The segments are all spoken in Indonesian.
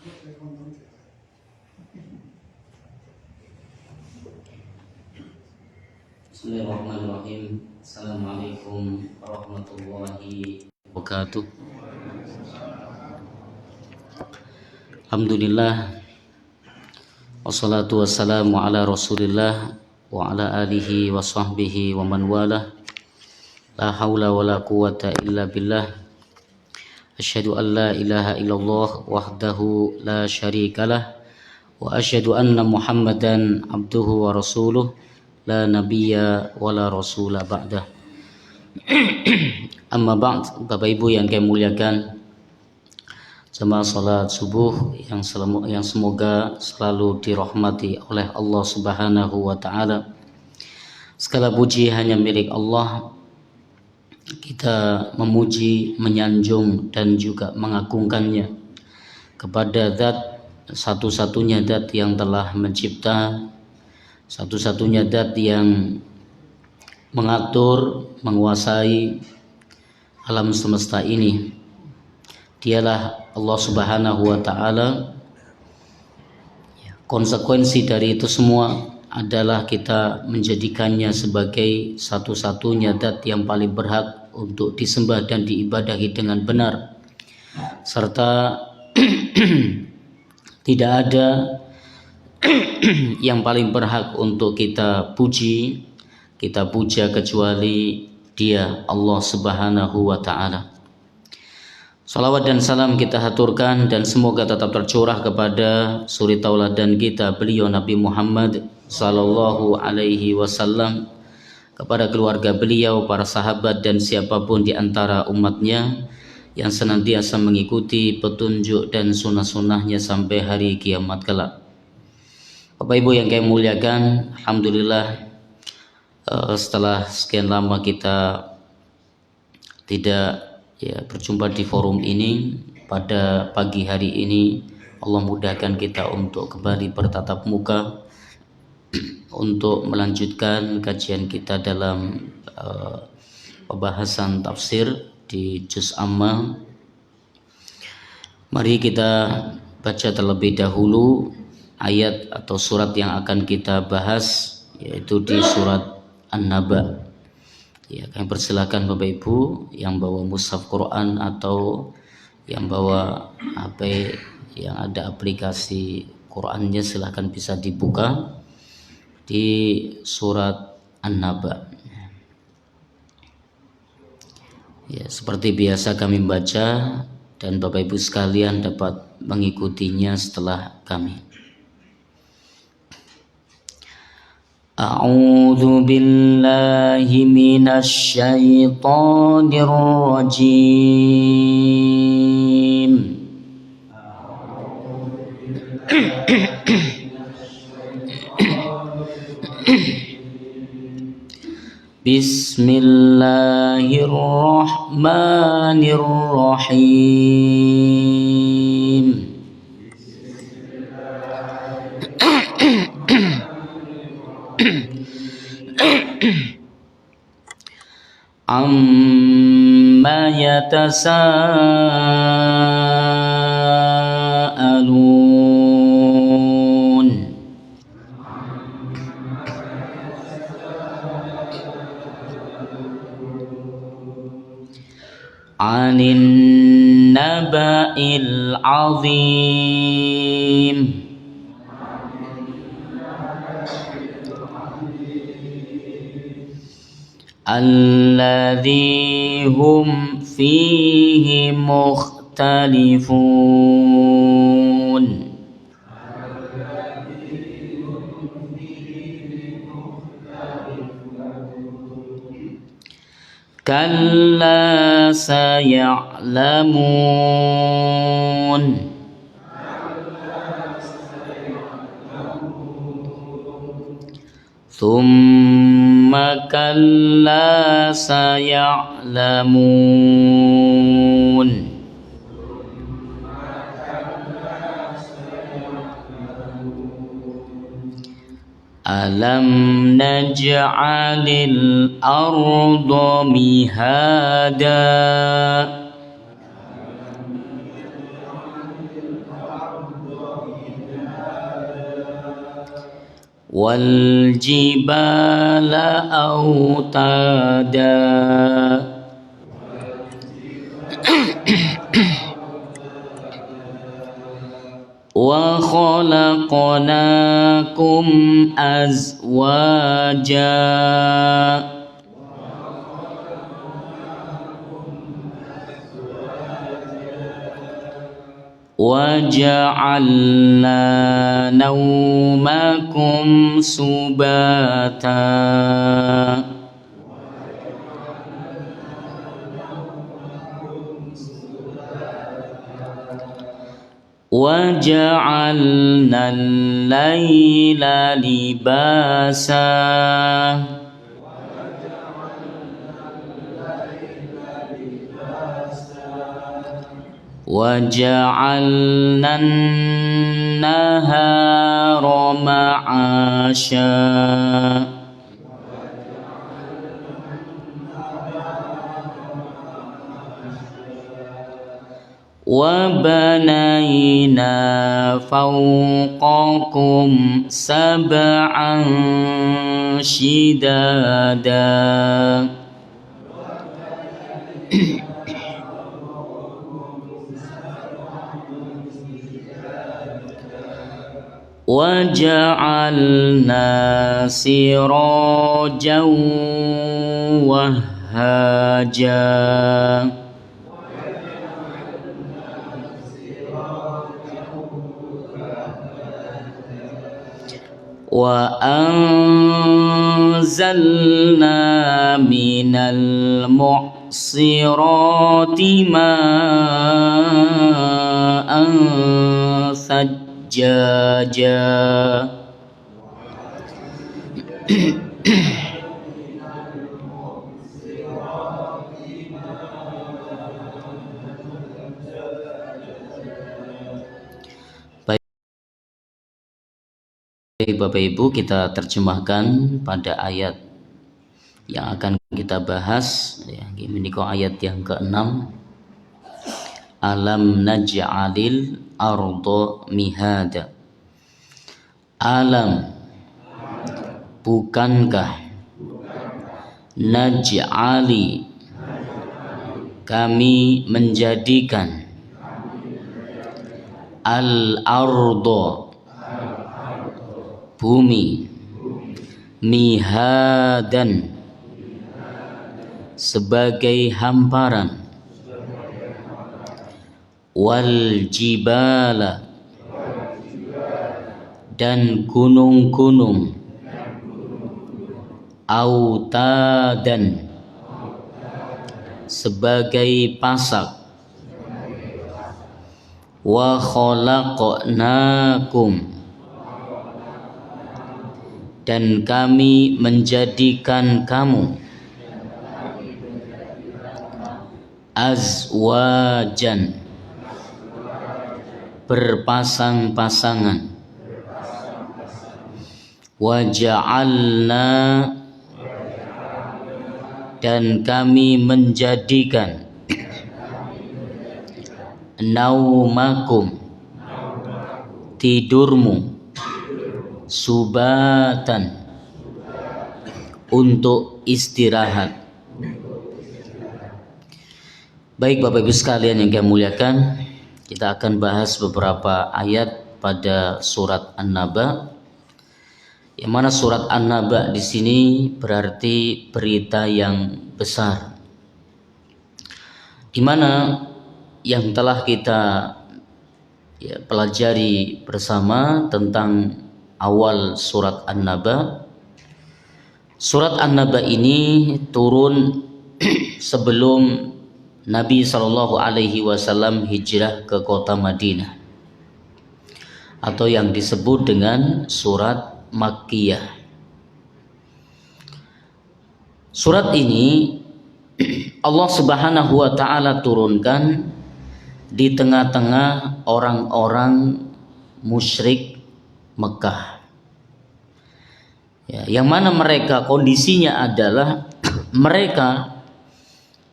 Bismillahirrahmanirrahim. Assalamualaikum warahmatullahi wabarakatuh. Alhamdulillah, wassalatu wassalamu ala rasulillah wa ala alihi wa sahbihi wa man walah. La hawla wa la quwata illa billah. Asyhadu an la ilaha illallah wahdahu la syarikalah, wa asyhadu anna muhammadan abduhu wa rasuluh, la nabiyya wa la rasula ba'dah. Amma ba'd, Bapak Ibu yang kami muliakan, jemaah salat subuh yang semoga selalu dirahmati oleh Allah Subhanahu wa taala. Segala puji hanya milik Allah. Kita memuji, menyanjung dan juga mengagungkannya kepada zat satu-satunya zat yang telah mencipta, satu-satunya zat yang mengatur, menguasai alam semesta ini. Dialah Allah Subhanahu wa taala. Konsekuensi dari itu semua adalah kita menjadikannya sebagai satu-satunya zat yang paling berhak untuk disembah dan diibadahi dengan benar, serta tidak ada yang paling berhak untuk kita puji, kita puja kecuali Dia, Allah Subhanahu wa taala. Salawat dan salam kita haturkan dan semoga tetap tercurah kepada suri tauladan kita, beliau Nabi Muhammad sallallahu alaihi wasallam, kepada keluarga beliau, para sahabat dan siapapun di antara umatnya yang senantiasa mengikuti petunjuk dan sunnah-sunnahnya sampai hari kiamat kelak. Bapak Ibu yang kami muliakan, alhamdulillah, setelah sekian lama kita tidak berjumpa di forum ini, pada pagi hari ini Allah mudahkan kita untuk kembali bertatap muka untuk melanjutkan kajian kita dalam pembahasan tafsir di Juz Amma. Mari kita baca terlebih dahulu ayat atau surat yang akan kita bahas, yaitu di surat An-Naba. Kami persilakan Bapak Ibu yang bawa mushaf Quran atau yang bawa HP yang ada aplikasi Qurannya, silahkan bisa dibuka di surat An-Naba. Seperti biasa kami baca dan Bapak Ibu sekalian dapat mengikutinya setelah kami. A'udzu billahi minasy syaithanir rajim. Bismillahirrahmanirrahim. Amma yatasaalun. Anin naba'il azim. Alladzi hum fihi mukhtalifun. Kalla saya'lamun. Thumma kalla saya'lamun. Alam naj'alil arda mihada. والجبال أوتادا وخلقناكم أزواجا وجعلنا نومكم سباتا وجعلنا الليل لباسا وجعلنا النهار معاشا وبنينا فوقكم سبعا شدادا وجعلنا سراجا وهاجا وأنزلنا من المعصرات ماء ثجاجا Baik Bapak Ibu, kita terjemahkan pada ayat yang akan kita bahas ya, ini kok ayat yang ke-6. Alam naj'alil arda mihada. Alam, bukankah, naj'ali, kami menjadikan, al-arda, bumi, mihadan, sebagai hamparan, wal jibala, dan gunung-gunung, autadan, sebagai pasak, wa khalaqnakum, dan kami menjadikan kamu, azwajan, berpasang-pasangan, waja'alna, dan kami menjadikan, naumakum, tidurmu, subatan, untuk istirahat. Baik Bapak Ibu sekalian yang kami muliakan, kita akan bahas beberapa ayat pada surat An-Naba. Yang mana surat An-Naba di sini berarti berita yang besar, di mana yang telah kita pelajari bersama tentang awal surat An-Naba. Surat An-Naba ini turun sebelum Nabi SAW hijrah ke kota Madinah, atau yang disebut dengan surat Makkiyah. Surat ini Allah Subhanahu wa Ta'ala turunkan di tengah-tengah orang-orang musyrik Mekah, ya, yang mana mereka kondisinya adalah mereka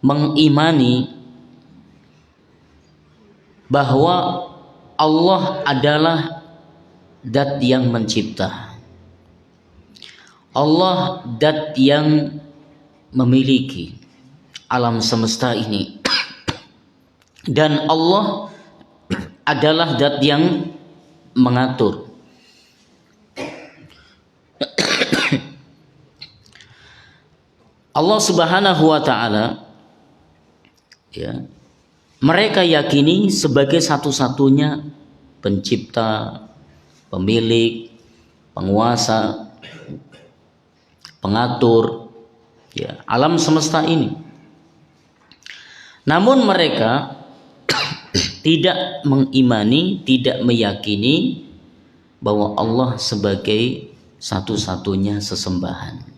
mengimani bahwa Allah adalah zat yang mencipta, Allah dat yang memiliki alam semesta ini, dan Allah adalah dat yang mengatur. Allah Subhanahu wa taala, ya, mereka yakini sebagai satu-satunya pencipta, pemilik, penguasa, pengatur, ya, alam semesta ini. Namun mereka tidak mengimani, tidak meyakini bahwa Allah sebagai satu-satunya sesembahan.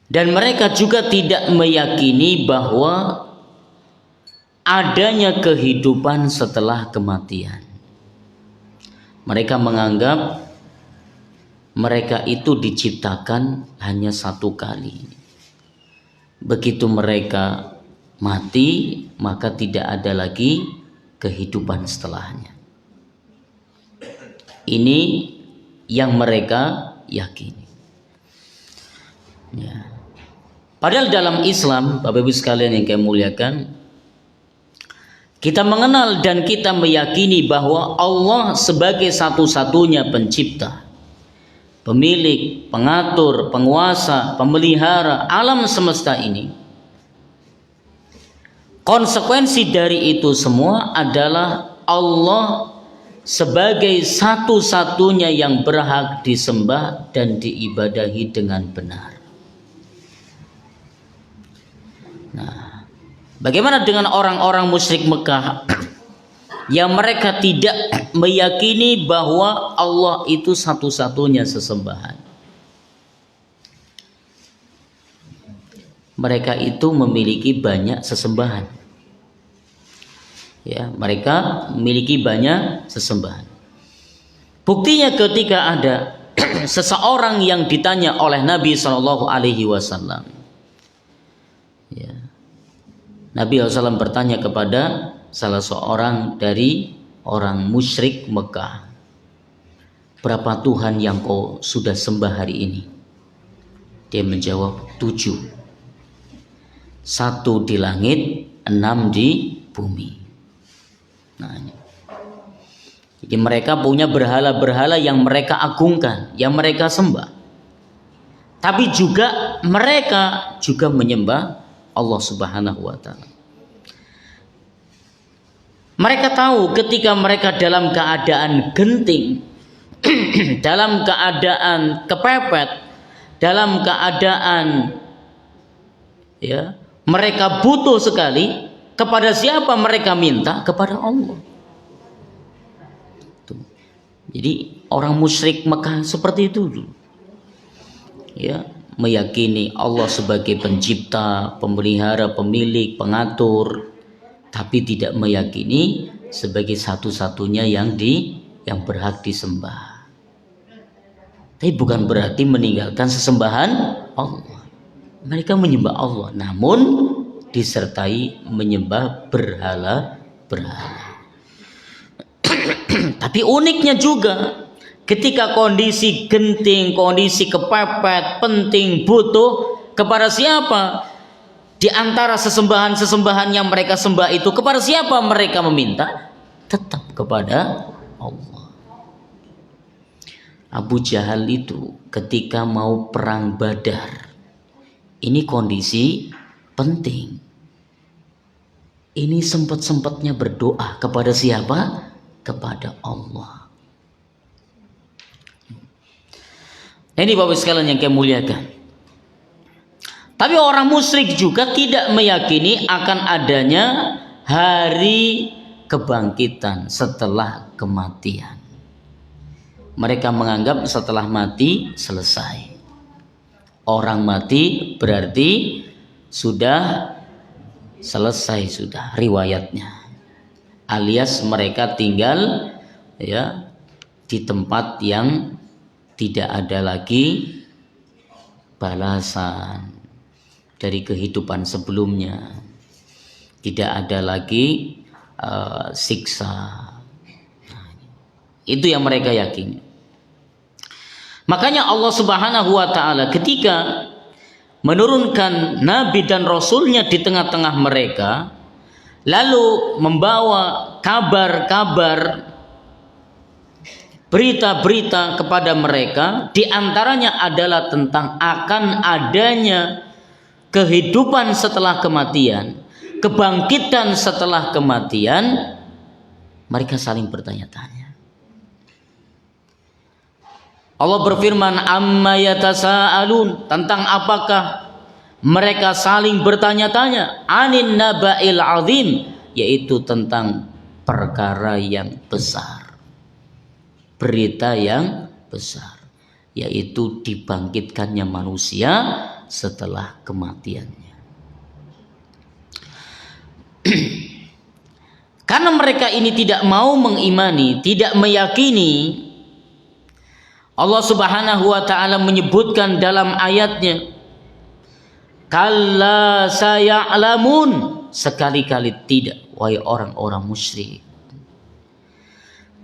Dan mereka juga tidak meyakini bahwa adanya kehidupan setelah kematian. Mereka menganggap mereka itu diciptakan hanya satu kali. Begitu mereka mati, maka tidak ada lagi kehidupan setelahnya. Ini yang mereka yakini. Ya. Padahal dalam Islam, Bapak Ibu sekalian yang kami muliakan, kita mengenal dan kita meyakini bahwa Allah sebagai satu-satunya pencipta, pemilik, pengatur, penguasa, pemelihara alam semesta ini. Konsekuensi dari itu semua adalah Allah sebagai satu-satunya yang berhak disembah dan diibadahi dengan benar. Nah, bagaimana dengan orang-orang musyrik Mekah yang mereka tidak meyakini bahwa Allah itu satu-satunya sesembahan? Mereka itu memiliki banyak sesembahan. Ya, mereka memiliki banyak sesembahan. Buktinya ketika ada seseorang yang ditanya oleh Nabi Shallallahu Alaihi Wasallam. Ya. Nabi SAW bertanya kepada salah seorang dari orang musyrik Mekah, berapa Tuhan yang kau sudah sembah hari ini? Dia menjawab 7. 1 di langit, 6 di bumi. Nah, ini. Jadi mereka punya berhala-berhala yang mereka agungkan, yang mereka sembah. Tapi juga mereka juga menyembah Allah Subhanahu wa taala. Mereka tahu ketika mereka dalam keadaan genting, dalam keadaan kepepet, dalam keadaan, ya, mereka butuh sekali, kepada siapa mereka minta? Kepada Allah. Tuh. Jadi orang musyrik Mekah seperti itu dulu. Ya, meyakini Allah sebagai pencipta, pemelihara, pemilik, pengatur, tapi tidak meyakini sebagai satu-satunya yang berhak disembah. Tapi bukan berarti meninggalkan sesembahan Allah. Mereka menyembah Allah, namun disertai menyembah berhala-berhala. Tapi uniknya juga, ketika kondisi genting, kondisi kepepet, penting, butuh, kepada siapa? Di antara sesembahan-sesembahan yang mereka sembah itu, kepada siapa mereka meminta? Tetap kepada Allah. Abu Jahal itu ketika mau perang Badar, ini kondisi penting. Ini sempat-sempatnya berdoa kepada siapa? Kepada Allah. Ini Bapak sekalian yang kami muliakan. Tapi orang musyrik juga tidak meyakini akan adanya hari kebangkitan setelah kematian. Mereka menganggap setelah mati selesai. Orang mati berarti sudah selesai, sudah riwayatnya. Alias mereka tinggal, ya, di tempat yang tidak ada lagi balasan dari kehidupan sebelumnya, tidak ada lagi siksa. Itu yang mereka yakini. Makanya Allah Subhanahu wa taala ketika menurunkan nabi dan rasulnya di tengah-tengah mereka, lalu membawa kabar-kabar, berita-berita kepada mereka, di antaranya adalah tentang akan adanya kehidupan setelah kematian, kebangkitan setelah kematian. Mereka saling bertanya-tanya. Allah berfirman, amma yatasaalun, tentang apakah mereka saling bertanya-tanya, anin naba'il azim, yaitu tentang perkara yang besar, berita yang besar, yaitu dibangkitkannya manusia setelah kematiannya. Karena mereka ini tidak mau mengimani, tidak meyakini, Allah Subhanahu wa taala menyebutkan dalam ayatnya, kalla saya'lamun, sekali-kali tidak, wahai orang-orang musyrik.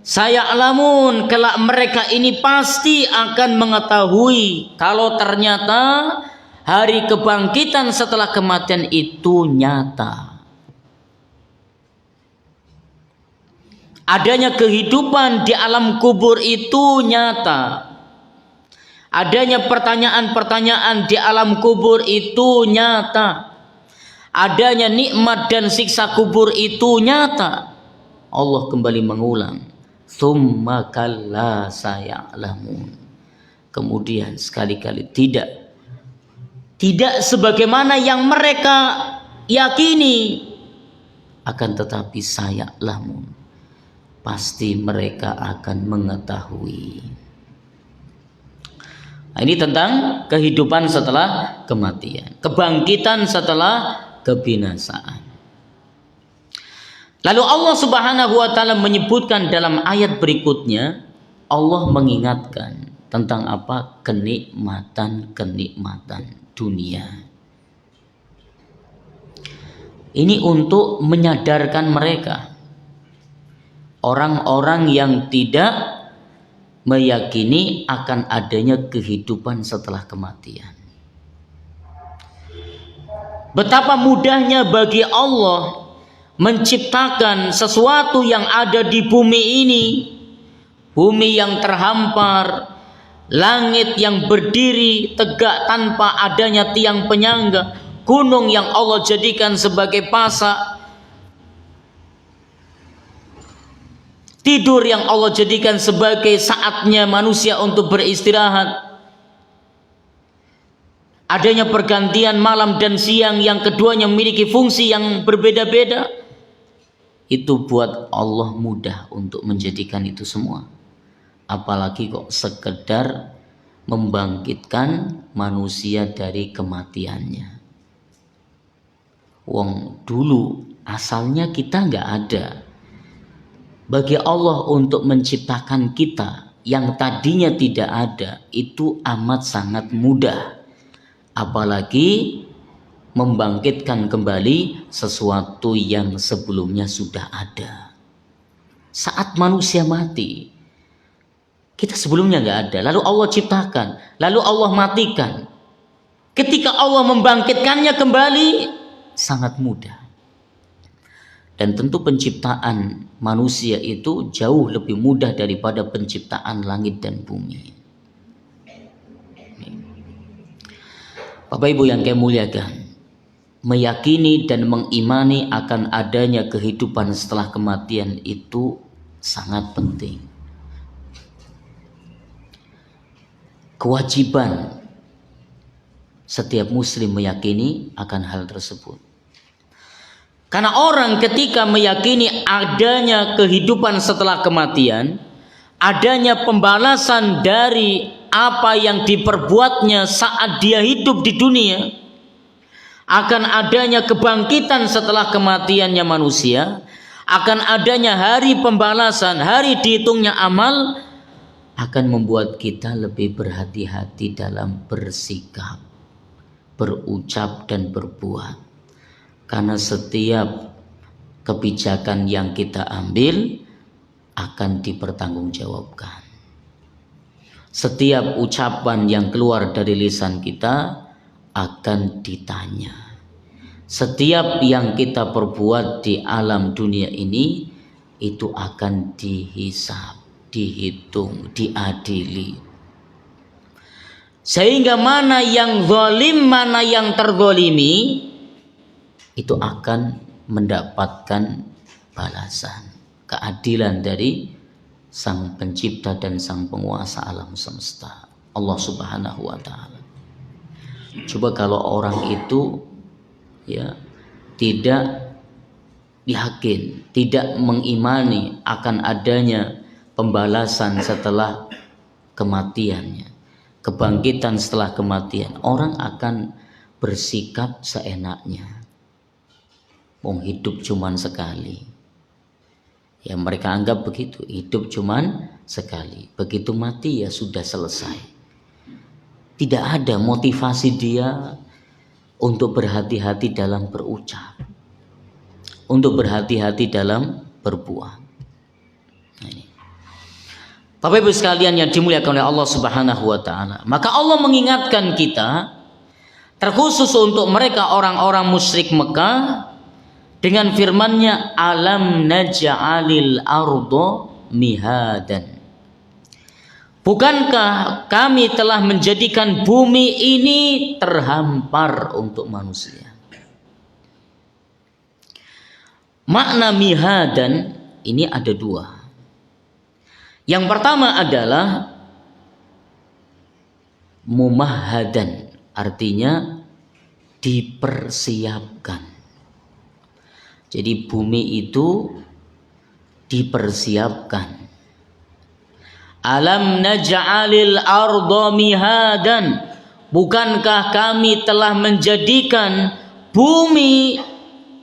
Saya'lamun, kelak mereka ini pasti akan mengetahui kalau ternyata hari kebangkitan setelah kematian itu nyata. Adanya kehidupan di alam kubur itu nyata. Adanya pertanyaan-pertanyaan di alam kubur itu nyata. Adanya nikmat dan siksa kubur itu nyata. Allah kembali mengulang, tsumma kalla saya'lamun. Kemudian sekali-kali tidak sebagaimana yang mereka yakini, akan tetapi saya'lamun, pasti mereka akan mengetahui. Nah, ini tentang kehidupan setelah kematian, kebangkitan setelah kebinasaan. Lalu Allah Subhanahu wa taala menyebutkan dalam ayat berikutnya, Allah mengingatkan tentang apa? Kenikmatan-kenikmatan dunia. Ini untuk menyadarkan mereka, orang-orang yang tidak meyakini akan adanya kehidupan setelah kematian. Betapa mudahnya bagi Allah menciptakan sesuatu yang ada di bumi ini, bumi yang terhampar, langit yang berdiri tegak tanpa adanya tiang penyangga, gunung yang Allah jadikan sebagai pasak, tidur yang Allah jadikan sebagai saatnya manusia untuk beristirahat, adanya pergantian malam dan siang yang keduanya memiliki fungsi yang berbeda-beda. Itu buat Allah mudah untuk menjadikan itu semua. Apalagi kok sekedar membangkitkan manusia dari kematiannya. Wong dulu asalnya kita nggak ada. Bagi Allah untuk menciptakan kita yang tadinya tidak ada itu amat sangat mudah. Apalagi membangkitkan kembali sesuatu yang sebelumnya sudah ada. Saat manusia mati, kita sebelumnya nggak ada, lalu Allah ciptakan, lalu Allah matikan. Ketika Allah membangkitkannya kembali, sangat mudah. Dan tentu penciptaan manusia itu jauh lebih mudah daripada penciptaan langit dan bumi. Bapak Ibu yang kami muliakan, meyakini dan mengimani akan adanya kehidupan setelah kematian itu sangat penting. Kewajiban setiap muslim meyakini akan hal tersebut. Karena orang ketika meyakini adanya kehidupan setelah kematian, adanya pembalasan dari apa yang diperbuatnya saat dia hidup di dunia, akan adanya kebangkitan setelah kematiannya manusia, akan adanya hari pembalasan, hari dihitungnya amal, akan membuat kita lebih berhati-hati dalam bersikap, berucap dan berbuat. Karena setiap kebijakan yang kita ambil akan dipertanggungjawabkan. Setiap ucapan yang keluar dari lisan kita akan ditanya. Setiap yang kita perbuat di alam dunia ini itu akan dihisab, dihitung, diadili. Sehingga mana yang zalim, mana yang terzalimi itu akan mendapatkan balasan, keadilan dari Sang Pencipta dan Sang Penguasa alam semesta, Allah Subhanahu wa taala. Coba kalau orang itu ya tidak yakin, tidak mengimani akan adanya pembalasan setelah kematiannya, kebangkitan setelah kematian, orang akan bersikap seenaknya. Wong hidup cuman sekali. Ya mereka anggap begitu, hidup cuman sekali. Begitu mati ya sudah selesai. Tidak ada motivasi dia untuk berhati-hati dalam berucap, untuk berhati-hati dalam berbuat. Nah, ini. Bapak Ibu sekalian yang dimuliakan oleh Allah Subhanahu wa taala, maka Allah mengingatkan kita terkhusus untuk mereka orang-orang musyrik Mekah dengan firman-Nya, alam naj'alil arda mihadan. Bukankah kami telah menjadikan bumi ini terhampar untuk manusia? Makna mihadan ini ada dua. Yang pertama adalah mumahadan, artinya dipersiapkan. Jadi bumi itu dipersiapkan. Alam naj'alil arda mihadan. Bukankah kami telah menjadikan bumi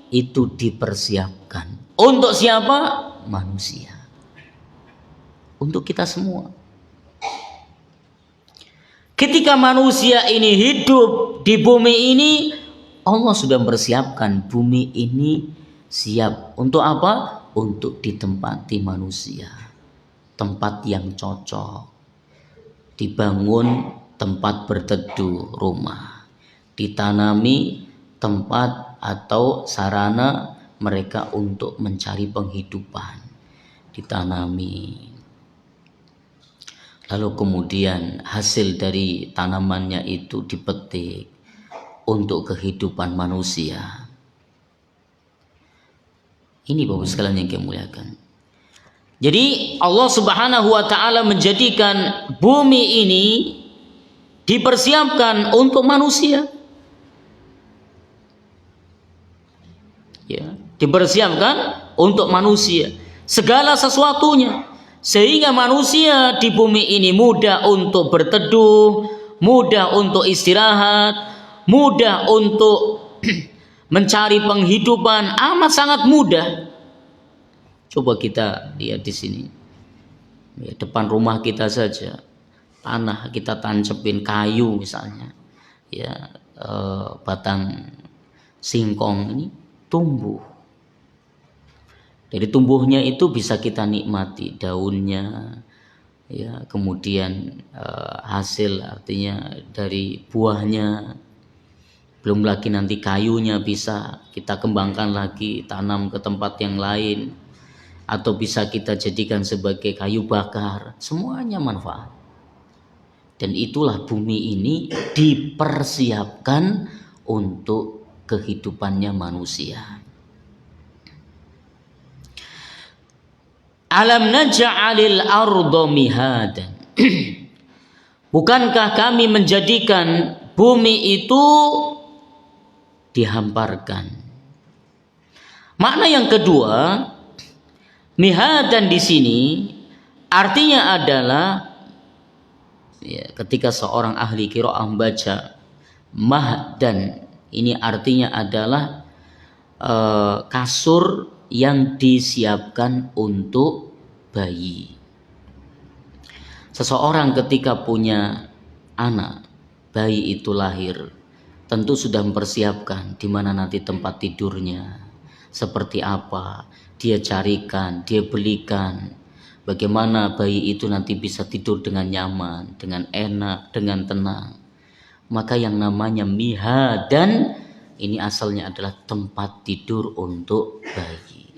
itu dipersiapkan. Untuk siapa? Manusia. Untuk kita semua. Ketika manusia ini hidup di bumi ini, Allah sudah mempersiapkan bumi ini siap. Untuk apa? Untuk ditempati manusia. Tempat yang cocok. Dibangun tempat berteduh rumah. Ditanami tempat atau sarana mereka untuk mencari penghidupan. Ditanami. Lalu kemudian hasil dari tanamannya itu dipetik untuk kehidupan manusia. Ini Bapak sekalian yang kami muliakan. Jadi Allah Subhanahu wa taala menjadikan bumi ini dipersiapkan untuk manusia. Ya, dipersiapkan untuk manusia. Segala sesuatunya. Sehingga manusia di bumi ini mudah untuk berteduh, mudah untuk istirahat, mudah untuk mencari penghidupan, amat sangat mudah. Coba kita lihat di sini, ya, depan rumah kita saja, tanah kita tancepin kayu misalnya, ya batang singkong ini tumbuh. Dari tumbuhnya itu bisa kita nikmati daunnya, ya, kemudian hasil artinya dari buahnya. Belum lagi nanti kayunya bisa kita kembangkan lagi, tanam ke tempat yang lain, atau bisa kita jadikan sebagai kayu bakar. Semuanya manfaat. Dan itulah bumi ini dipersiapkan untuk kehidupannya manusia. Alam naj'alil arda mihadan. Bukankah kami menjadikan bumi itu dihamparkan? Makna yang kedua, mihadan di sini artinya adalah, ya, ketika seorang ahli qiraah membaca mahdan, ini artinya adalah kasur yang disiapkan untuk bayi. Seseorang ketika punya anak, bayi itu lahir, tentu sudah mempersiapkan di mana nanti tempat tidurnya, seperti apa, dia carikan, dia belikan, Bagaimana bayi itu nanti bisa tidur dengan nyaman, dengan enak, dengan tenang. Maka yang namanya mihadan ini asalnya adalah tempat tidur untuk bayi.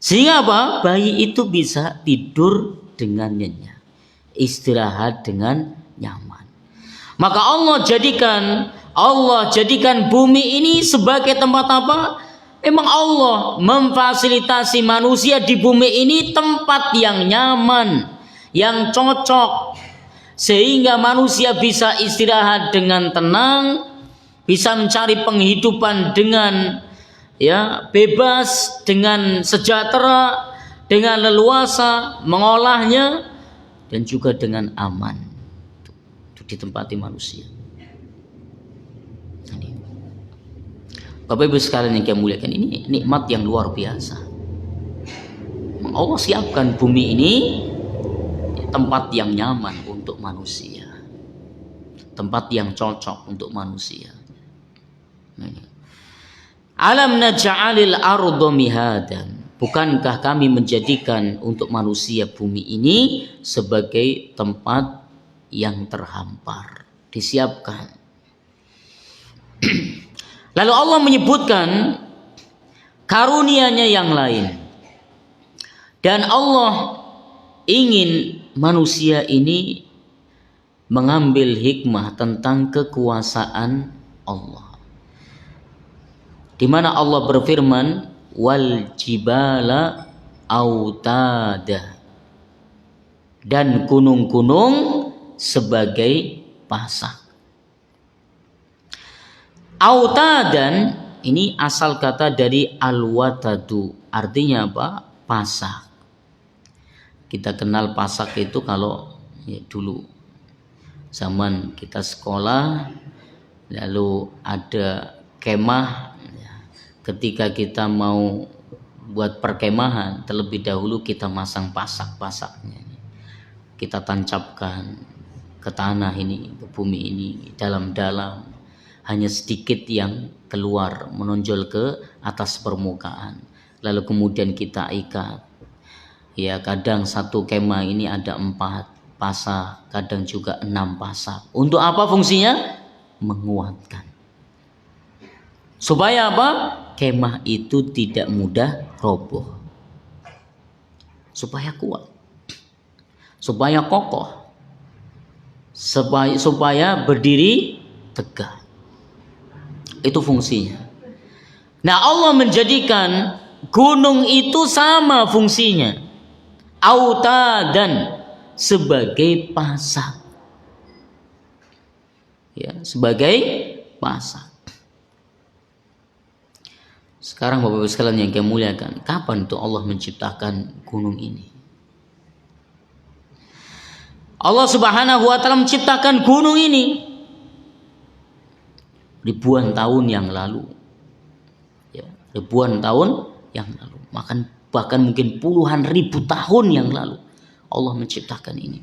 Sehingga apa? Bayi itu bisa tidur dengan nyenyak, istirahat dengan nyaman. Maka Allah jadikan bumi ini sebagai tempat apa? Memang Allah memfasilitasi manusia di bumi ini tempat yang nyaman, yang cocok, sehingga manusia bisa istirahat dengan tenang, bisa mencari penghidupan dengan bebas, dengan sejahtera, dengan leluasa, mengolahnya, dan juga dengan aman. Itu ditempati manusia. Bapak Ibu sekalian yang kami muliakan, ini nikmat yang luar biasa. Allah siapkan bumi ini tempat yang nyaman untuk manusia, tempat yang cocok untuk manusia. Alam naj'alil arda mihadan. Bukankah kami menjadikan untuk manusia bumi ini sebagai tempat yang terhampar, disiapkan. Lalu Allah menyebutkan karunia-Nya yang lain. Dan Allah ingin manusia ini mengambil hikmah tentang kekuasaan Allah. Di mana Allah berfirman, wal jibala autada, dan gunung-gunung sebagai pasak. Autadan ini asal kata dari al-watadu, artinya apa? Pasak. Kita kenal pasak itu kalau dulu zaman kita sekolah, lalu ada kemah. Ketika kita mau buat perkemahan, terlebih dahulu kita masang pasak-pasaknya. Kita tancapkan ke tanah ini, ke bumi ini, dalam-dalam. Hanya sedikit yang keluar, menonjol ke atas permukaan. Lalu kemudian kita ikat. Ya, kadang satu kemah ini ada 4 pasak, kadang juga 6 pasak. Untuk apa fungsinya? Menguatkan. Supaya apa? Kemah itu tidak mudah roboh. Supaya kuat. Supaya kokoh. Supaya berdiri tegak. Itu fungsinya. Nah, Allah menjadikan gunung itu sama fungsinya. Autadan, sebagai pasak. Ya, sebagai pasak. Sekarang Bapak Ibu sekalian yang kami muliakan, kapan tuh Allah menciptakan gunung ini? Allah Subhanahu wa taala menciptakan gunung ini ribuan tahun yang lalu. Ya, ribuan tahun yang lalu. Bahkan mungkin puluhan ribu tahun yang lalu Allah menciptakan ini.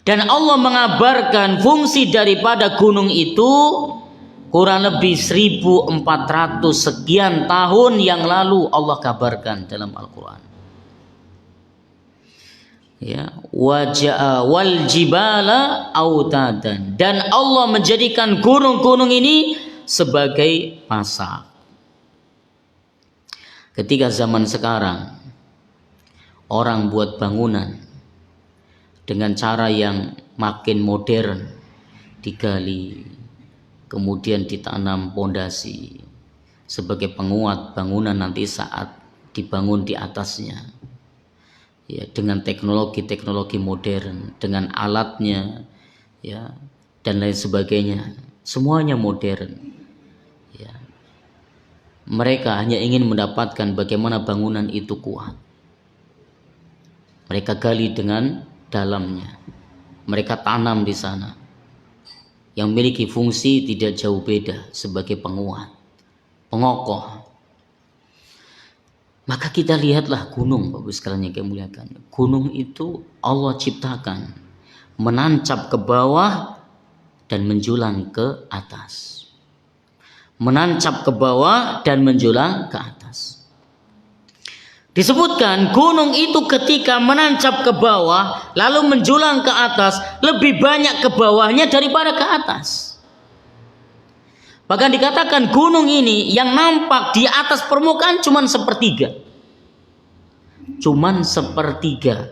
Dan Allah mengabarkan fungsi daripada gunung itu kurang lebih 1400 sekian tahun yang lalu Allah kabarkan dalam Al-Quran. Ya, wal jibala autadan, dan Allah menjadikan gunung-gunung ini sebagai pasak. Ketika zaman sekarang orang buat bangunan dengan cara yang makin modern, digali, kemudian ditanam pondasi sebagai penguat bangunan nanti saat dibangun di atasnya. Ya, dengan teknologi modern, dengan alatnya, ya, dan lain sebagainya, semuanya modern. Ya. Mereka hanya ingin mendapatkan bagaimana bangunan itu kuat. Mereka gali dengan dalamnya, mereka tanam di sana, yang memiliki fungsi tidak jauh beda sebagai penguat, pengokoh. Maka kita lihatlah gunung, Bapak sekalian yang kami muliakan. Gunung itu Allah ciptakan menancap ke bawah dan menjulang ke atas. Menancap ke bawah dan menjulang ke atas. Disebutkan gunung itu ketika menancap ke bawah lalu menjulang ke atas, lebih banyak ke bawahnya daripada ke atas. Bahkan dikatakan gunung ini yang nampak di atas permukaan cuman sepertiga. Cuman sepertiga.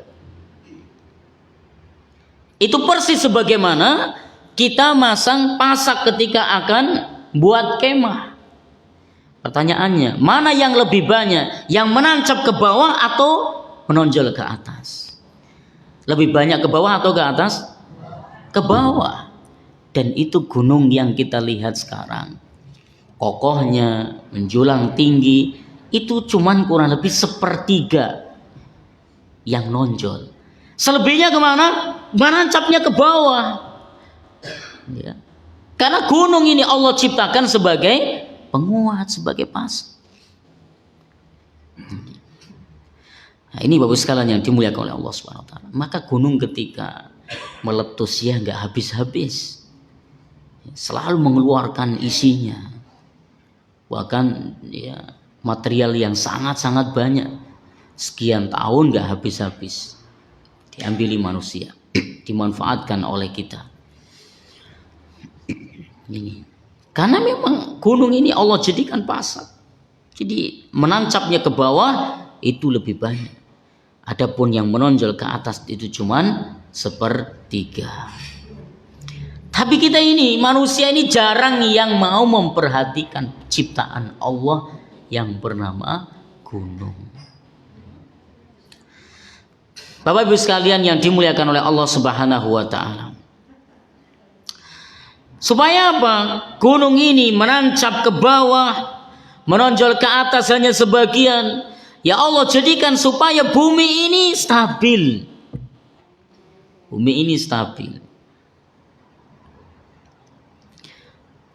Itu persis sebagaimana kita masang pasak ketika akan buat kemah. Pertanyaannya, mana yang lebih banyak? Yang menancap ke bawah atau menonjol ke atas? Lebih banyak ke bawah atau ke atas? Ke bawah. Dan itu gunung yang kita lihat sekarang. Kokohnya, menjulang tinggi, itu cuman kurang lebih sepertiga yang nonjol. Selebihnya kemana? Menancapnya ke bawah. Ya. Karena gunung ini Allah ciptakan sebagai penguat, sebagai pasak. Nah, ini Bapak sekalian yang dimuliakan oleh Allah Subhanahu wa taala. Maka gunung ketika meletus ya nggak habis-habis. Selalu mengeluarkan isinya. Bahkan ya material yang sangat-sangat banyak. Sekian tahun nggak habis-habis. Diambili manusia, dimanfaatkan oleh kita. Ini. Karena memang gunung ini Allah jadikan pasak. Jadi menancapnya ke bawah itu lebih banyak. Adapun yang menonjol ke atas itu cuman sepertiga. Tapi kita ini manusia ini jarang yang mau memperhatikan ciptaan Allah yang bernama gunung. Bapak Ibu sekalian yang dimuliakan oleh Allah Subhanahu wa taala. Supaya apa? Gunung ini menancap ke bawah, menonjol ke atas hanya sebagian. Ya Allah jadikan supaya bumi ini stabil. Bumi ini stabil.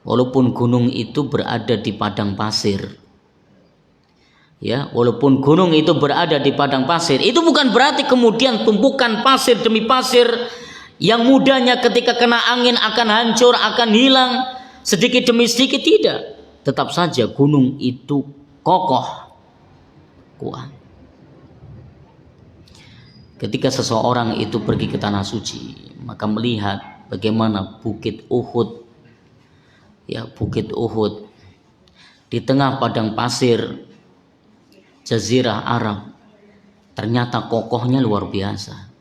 Walaupun gunung itu berada di padang pasir. Ya, walaupun gunung itu berada di padang pasir, itu bukan berarti kemudian tumpukan pasir demi pasir yang mudahnya ketika kena angin akan hancur, akan hilang sedikit demi sedikit, tidak. Tetap saja gunung itu kokoh, kuat. Ketika seseorang itu pergi ke tanah suci, maka melihat bagaimana bukit Uhud, ya bukit Uhud di tengah padang pasir Jazirah Arab, ternyata kokohnya luar biasa.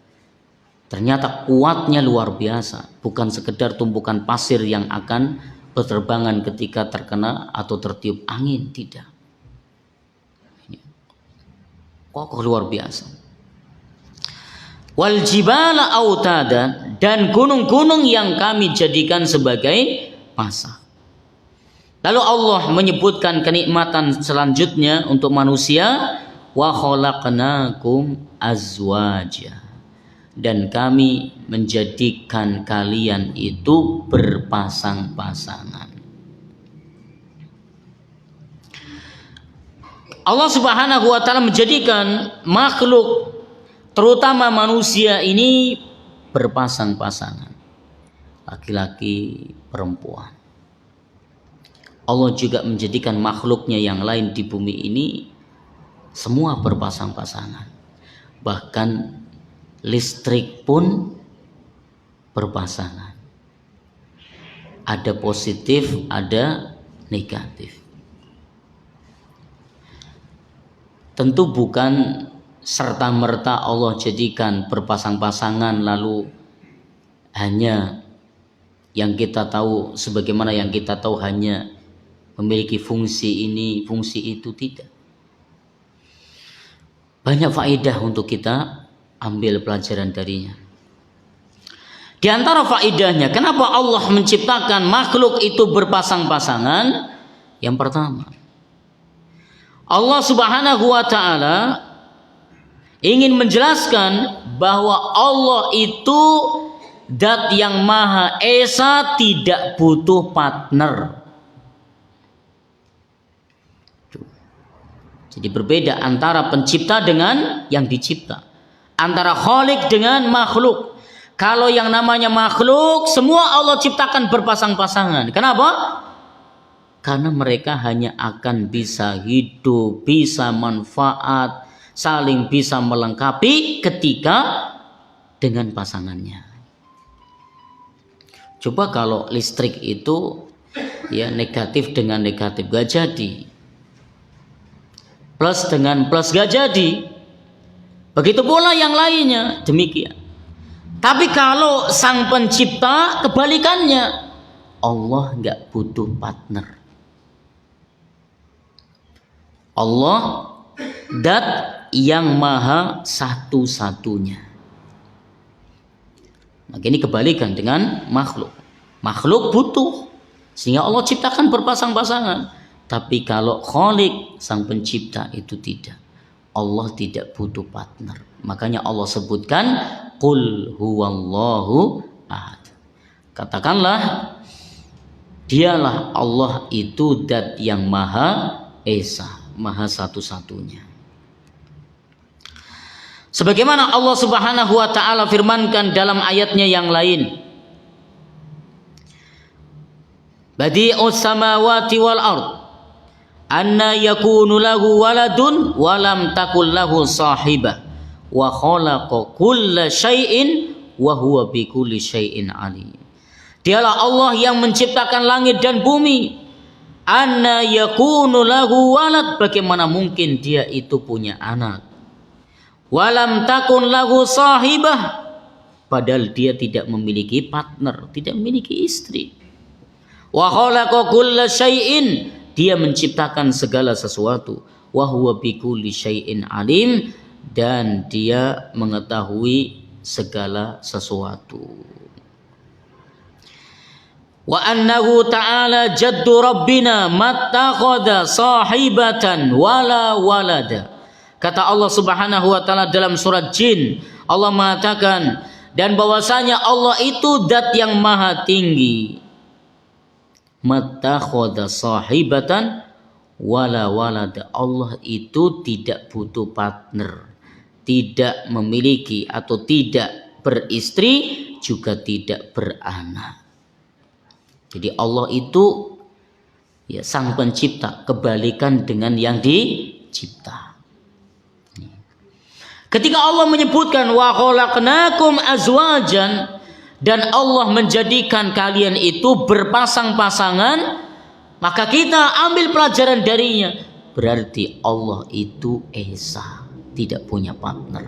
Ternyata kuatnya luar biasa, bukan sekedar tumpukan pasir yang akan berterbangan ketika terkena atau tertiup angin, tidak. Kokoh luar biasa. Wal jibala autada, dan gunung-gunung yang kami jadikan sebagai pasak. Lalu Allah menyebutkan kenikmatan selanjutnya untuk manusia, wa khalaqnakum azwaja. Dan kami menjadikan kalian itu berpasang-pasangan. Allah Subhanahu wa taala menjadikan makhluk terutama manusia ini berpasang-pasangan. Laki-laki, perempuan. Allah juga menjadikan makhluknya yang lain di bumi ini semua berpasang-pasangan. Bahkan listrik pun berpasangan. Ada positif, ada negatif. Tentu bukan serta-merta Allah jadikan berpasang-pasangan lalu hanya yang kita tahu, sebagaimana yang kita tahu hanya memiliki fungsi ini, fungsi itu, tidak. Banyak faedah untuk kita ambil pelajaran darinya. Di antara faedahnya, kenapa Allah menciptakan makhluk itu berpasang-pasangan? Yang pertama, Allah Subhanahu wa taala ingin menjelaskan bahwa Allah itu zat yang Maha Esa, tidak butuh partner. Jadi berbeda antara pencipta dengan yang dicipta, antara khalik dengan makhluk. Kalau yang namanya makhluk, semua Allah ciptakan berpasang-pasangan. Kenapa? Karena mereka hanya akan bisa hidup, bisa manfaat saling bisa melengkapi ketika dengan pasangannya. Coba kalau listrik itu ya negatif dengan negatif gak jadi, plus dengan plus gak jadi, begitu pula yang lainnya demikian. Tapi kalau sang pencipta kebalikannya, Allah gak butuh partner. Allah dat yang maha satu-satunya. Maka ini kebalikan dengan makhluk. Makhluk butuh, sehingga Allah ciptakan berpasang-pasangan. Tapi kalau Khalik, sang pencipta, itu tidak. Allah tidak butuh partner. Makanya Allah sebutkan Qul huwallahu ahad. Katakanlah, dialah Allah itu dat yang maha esa, maha satu-satunya. Sebagaimana Allah Subhanahu wa taala firmankan dalam ayatnya yang lain, Badi'us samawati wal ard, anna yakunu lahu waladun wa lam takul lahu sahibah, wa khalaqa kulla syai'in wa huwa bikulli syai'in alim. Dialah Allah yang menciptakan langit dan bumi. Anna yakunu lahu walad, bagaimana mungkin dia itu punya anak. Walam takun lahu sahibah, padahal dia tidak memiliki partner, tidak memiliki istri. Wa khalaqa kulla syai'in, dia menciptakan segala sesuatu. Wa huwa bikulli syai'in alim, dan dia mengetahui segala sesuatu. Wa annahu ta'ala jaddu rabbina mattakhadha sahibatan wala walada. Kata Allah Subhanahu wa taala dalam surat Jin, Allah mengatakan, dan bahwasanya Allah itu zat yang maha tinggi. Mattakhadha sahibatan wala walada. Allah itu tidak butuh partner, tidak memiliki atau tidak beristri, juga tidak beranak. Jadi Allah itu ya sang pencipta, kebalikan dengan yang dicipta. Ketika Allah menyebutkan wa khalaqnakum azwajan, dan Allah menjadikan kalian itu berpasang-pasangan, maka kita ambil pelajaran darinya, berarti Allah itu esa, tidak punya partner.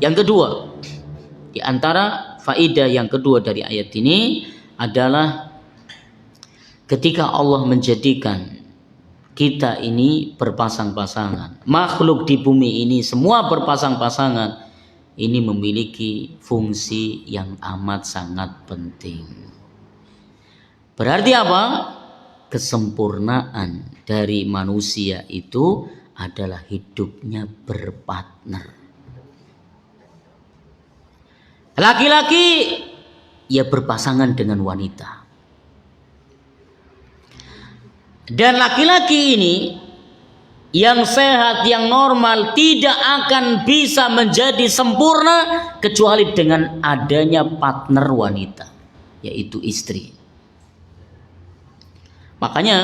Yang kedua, di antara faedah yang kedua dari ayat ini adalah ketika Allah menjadikan kita ini berpasang-pasangan, makhluk di bumi ini semua berpasang-pasangan, ini memiliki fungsi yang amat sangat penting. Berarti apa? Kesempurnaan dari manusia itu adalah hidupnya berpartner. Laki-laki ia berpasangan dengan wanita. Dan laki-laki ini yang sehat, yang normal, tidak akan bisa menjadi sempurna kecuali dengan adanya partner wanita, yaitu istri. Makanya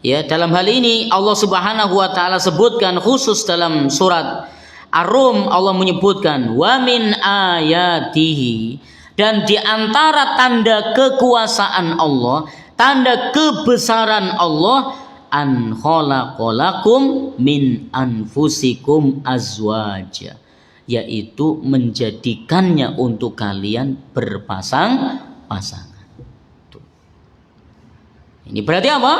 ya dalam hal ini Allah Subhanahu wa taala sebutkan khusus dalam surat Ar-Rum, Allah menyebutkan wa min ayatihi, dan di antara tanda kekuasaan Allah, tanda kebesaran Allah, an khalaqalakum min anfusikum azwaja, yaitu menjadikannya untuk kalian berpasang-pasangan. Ini berarti apa?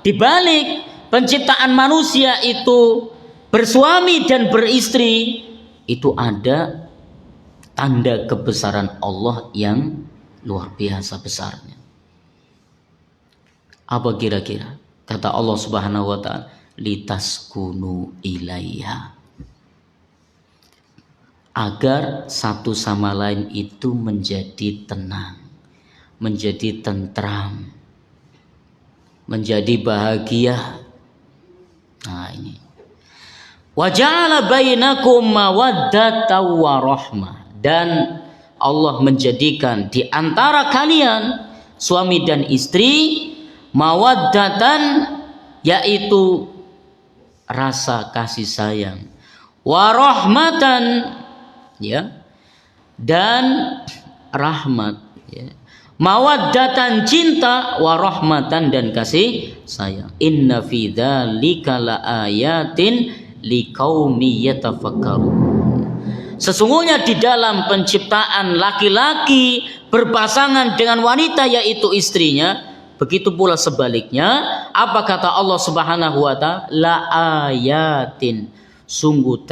Di balik penciptaan manusia itu bersuami dan beristri, itu ada tanda kebesaran Allah yang luar biasa besarnya. Apa kira-kira? Kata Allah Subhanahu wa taala, litaskunu ilaiha, agar satu sama lain itu menjadi tenang, menjadi tentram, menjadi bahagia. Nah ini. Wa ja'ala bainakum mawaddatan wa rahmah, dan Allah menjadikan di antara kalian suami dan istri mawaddatan, yaitu rasa kasih sayang, wa rahmatan, ya, dan rahmat, ya. Mawaddatan, cinta, wa rahmatan, dan kasih sayang. Inna fi dzalika laayatin liqaumi yatafakkarun. Sesungguhnya di dalam penciptaan laki-laki berpasangan dengan wanita yaitu istrinya, begitu pula sebaliknya. Apa kata Allah Subhanahu wa taala? La ayatin, sungguh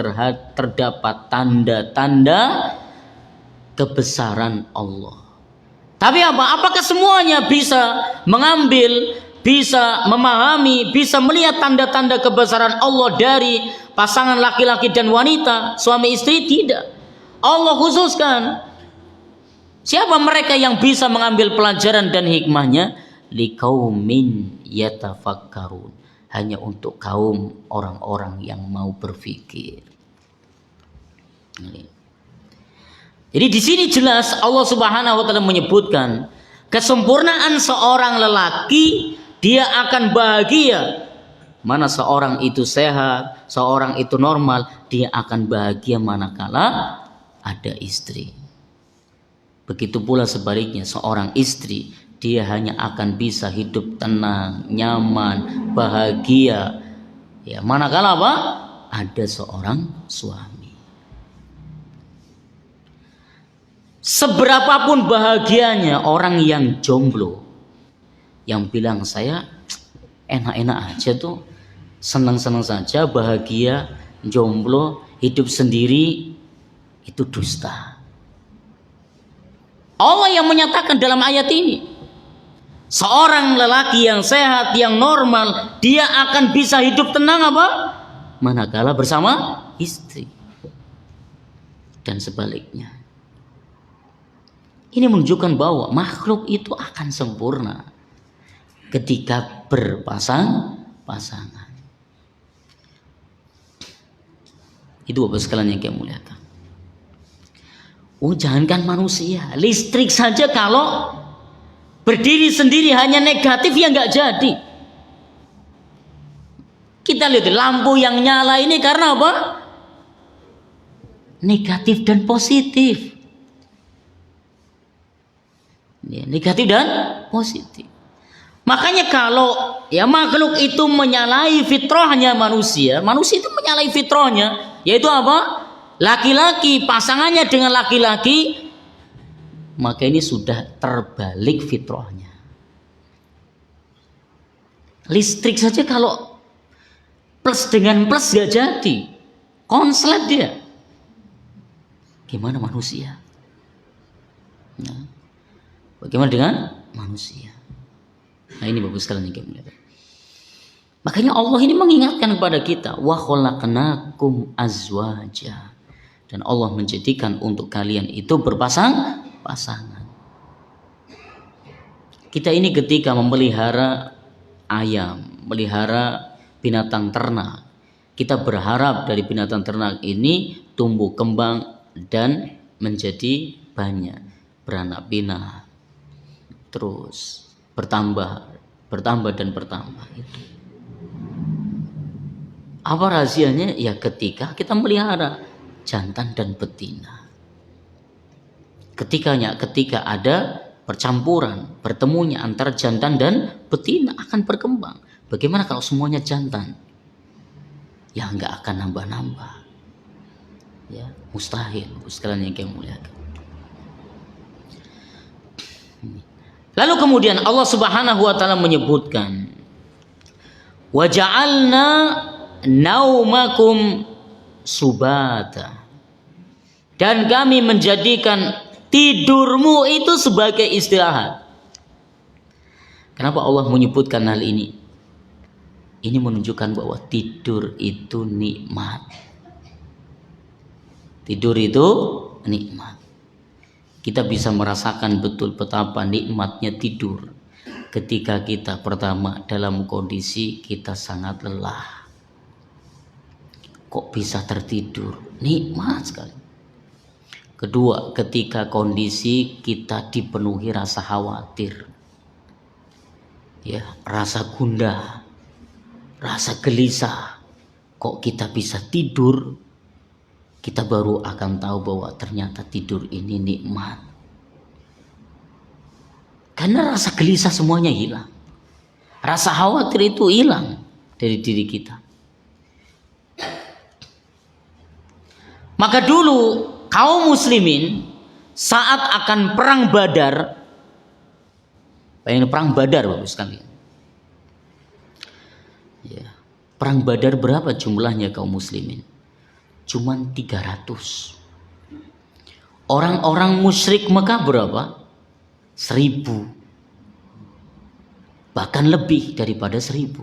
terdapat tanda-tanda kebesaran Allah. Tapi apa? Apakah semuanya bisa mengambil, bisa memahami, bisa melihat tanda-tanda kebesaran Allah dari pasangan laki-laki dan wanita, suami istri? Tidak. Allah khususkan. Siapa mereka yang bisa mengambil pelajaran dan hikmahnya? Liqaumin yatafakkarun. Hanya untuk kaum orang-orang yang mau berpikir. Jadi di sini jelas Allah Subhanahu wa taala menyebutkan kesempurnaan seorang lelaki, dia akan bahagia. Mana seorang itu sehat, seorang itu normal, dia akan bahagia manakala ada istri. Begitu pula sebaliknya, seorang istri, dia hanya akan bisa hidup tenang, nyaman, bahagia, ya, manakala apa? Ada seorang suami. Seberapapun bahagianya orang yang jomblo, yang bilang saya enak-enak aja tuh, senang-senang saja, bahagia, jomblo, hidup sendiri, itu dusta. Allah yang menyatakan dalam ayat ini, seorang lelaki yang sehat, yang normal, dia akan bisa hidup tenang apa? Manakala bersama istri. Dan sebaliknya. Ini menunjukkan bahwa makhluk itu akan sempurna ketika berpasangan. Itu Bapak sekalian yang kami muliakan. Jangankan manusia, listrik saja kalau berdiri sendiri hanya negatif ya nggak jadi. Kita lihat lampu yang nyala ini karena apa? Negatif dan positif. Ya, negatif dan positif. Makanya kalau ya makhluk itu menyalahi fitrahnya manusia, manusia itu menyalahi fitrahnya, yaitu apa? Laki-laki pasangannya dengan laki-laki, maka ini sudah terbalik fitrahnya. Listrik saja kalau plus dengan plus gak jadi, konslet dia. Gimana manusia? Nah, bagaimana dengan manusia? Nah ini bagus sekali nih. Makanya Allah ini mengingatkan kepada kita, wa khalaqnakum azwaja, dan Allah menjadikan untuk kalian itu pasangan. Kita ini ketika memelihara ayam, melihara binatang ternak, kita berharap dari binatang ternak ini tumbuh kembang dan menjadi banyak, beranak pinak, terus bertambah dan bertambah. Itu apa rahasianya? Ya ketika kita melihara jantan dan betina, ketika ada percampuran, bertemunya antara jantan dan betina akan berkembang. Bagaimana kalau semuanya jantan? Ya nggak akan nambah-nambah, ya mustahil. Sekalian yang kami muliakan. Lalu kemudian Allah Subhanahu wa taala menyebutkan, wa ja'alna naumakum subata, dan kami menjadikan tidurmu itu sebagai istirahat. Kenapa Allah menyebutkan hal ini? Ini menunjukkan bahwa tidur itu nikmat. Tidur itu nikmat. Kita bisa merasakan betul betapa nikmatnya tidur ketika kita pertama dalam kondisi kita sangat lelah. Kok bisa tertidur? Nikmat sekali. Kedua, ketika kondisi kita dipenuhi rasa khawatir, ya, rasa gundah, rasa gelisah, kok kita bisa tidur, kita baru akan tahu bahwa ternyata tidur ini nikmat. Karena rasa gelisah semuanya hilang. Rasa khawatir itu hilang dari diri kita. Maka dulu kaum muslimin saat akan perang Badar, bayangin perang Badar Bapak sekalian. Ya, perang Badar berapa jumlahnya kaum muslimin? Cuman 300. Orang-orang musyrik Mekah berapa? 1000. Bahkan lebih daripada 1000.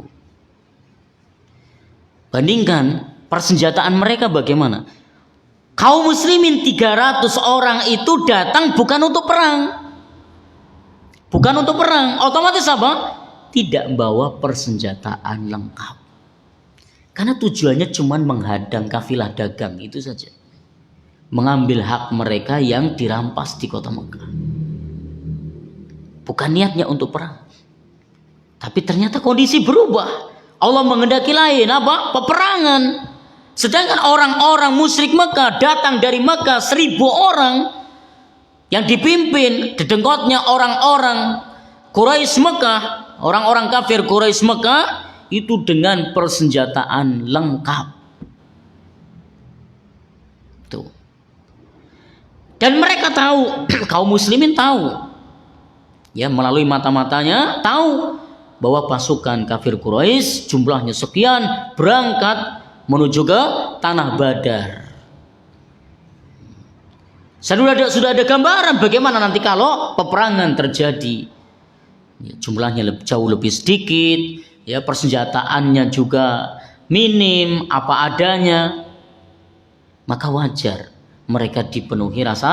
Bandingkan persenjataan mereka bagaimana? Kaum muslimin 300 orang itu datang bukan untuk perang. Bukan untuk perang. Otomatis apa? Tidak membawa persenjataan lengkap. Karena tujuannya cuma menghadang kafilah dagang itu saja. Mengambil hak mereka yang dirampas di kota Mekah. Bukan niatnya untuk perang. Tapi ternyata kondisi berubah. Allah menghendaki lain, apa? Peperangan. Sedangkan orang-orang musyrik Mekah datang dari Mekah 1000 orang yang dipimpin dedengkotnya orang-orang Quraisy Mekah, orang-orang kafir Quraisy Mekah itu dengan persenjataan lengkap. Tuh. Dan mereka tahu, kaum muslimin tahu. Ya, melalui mata-matanya tahu bahwa pasukan kafir Quraisy jumlahnya sekian berangkat menuju ke tanah Badar. Sudah ada gambaran bagaimana nanti kalau peperangan terjadi. Ya, jumlahnya jauh lebih sedikit, ya persenjataannya juga minim, apa adanya. Maka wajar mereka dipenuhi rasa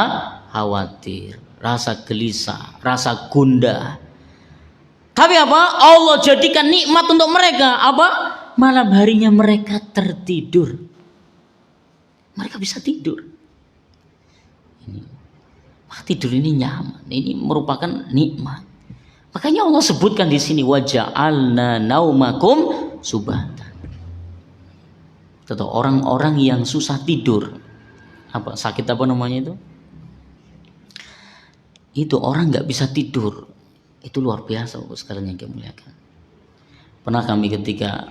khawatir, rasa gelisah, rasa gundah. Tapi apa? Allah jadikan nikmat untuk mereka. Apa? Malam harinya mereka tertidur. Mereka bisa tidur. Maka tidur ini nyaman. Ini merupakan nikmat. Makanya Allah sebutkan di sini waja'alna naumakum subatan. Tentu orang-orang yang susah tidur. Apa sakit apa namanya itu? Itu orang nggak bisa tidur. Itu luar biasa Bapak sekalian yang kami muliakan. Pernah kami ketika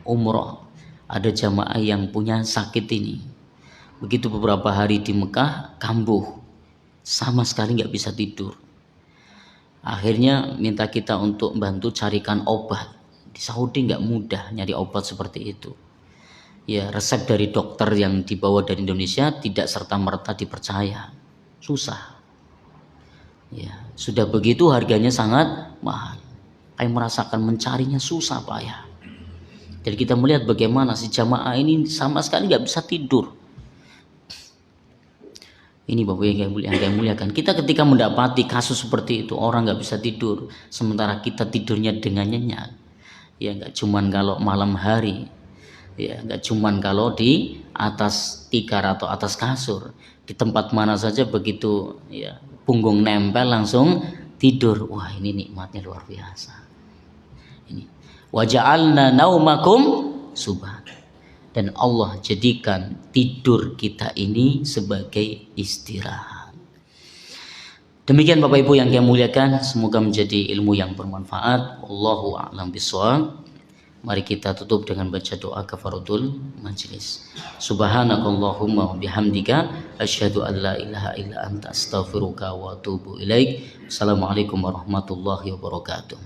umroh ada jamaah yang punya sakit ini. Begitu beberapa hari di Mekah kambuh, sama sekali nggak bisa tidur. Akhirnya minta kita untuk bantu carikan obat. Di Saudi nggak mudah nyari obat seperti itu. Ya resep dari dokter yang dibawa dari Indonesia tidak serta merta dipercaya, susah. Ya sudah begitu harganya sangat mahal. Kami merasakan mencarinya susah payah. Jadi kita melihat bagaimana si jamaah ini sama sekali nggak bisa tidur. Ini Bapak yang kami muliakan. Kita ketika mendapati kasus seperti itu, orang nggak bisa tidur, sementara kita tidurnya dengan nyenyak. Ya nggak cuman kalau malam hari, ya nggak cuman kalau di atas tikar atau atas kasur, di tempat mana saja begitu ya punggung nempel langsung tidur. Wah ini nikmatnya luar biasa. Ini waja'alna naumakum subhan. Dan Allah jadikan tidur kita ini sebagai istirahat. Demikian Bapak Ibu yang kami muliakan, semoga menjadi ilmu yang bermanfaat. Wallahu a'lam bishawab. Mari kita tutup dengan baca doa kafaratul majlis. Subhanakallahumma wa bihamdika asyhadu an la ilaha illa anta astaghfiruka wa atubu ilaik. Assalamualaikum warahmatullahi wabarakatuh.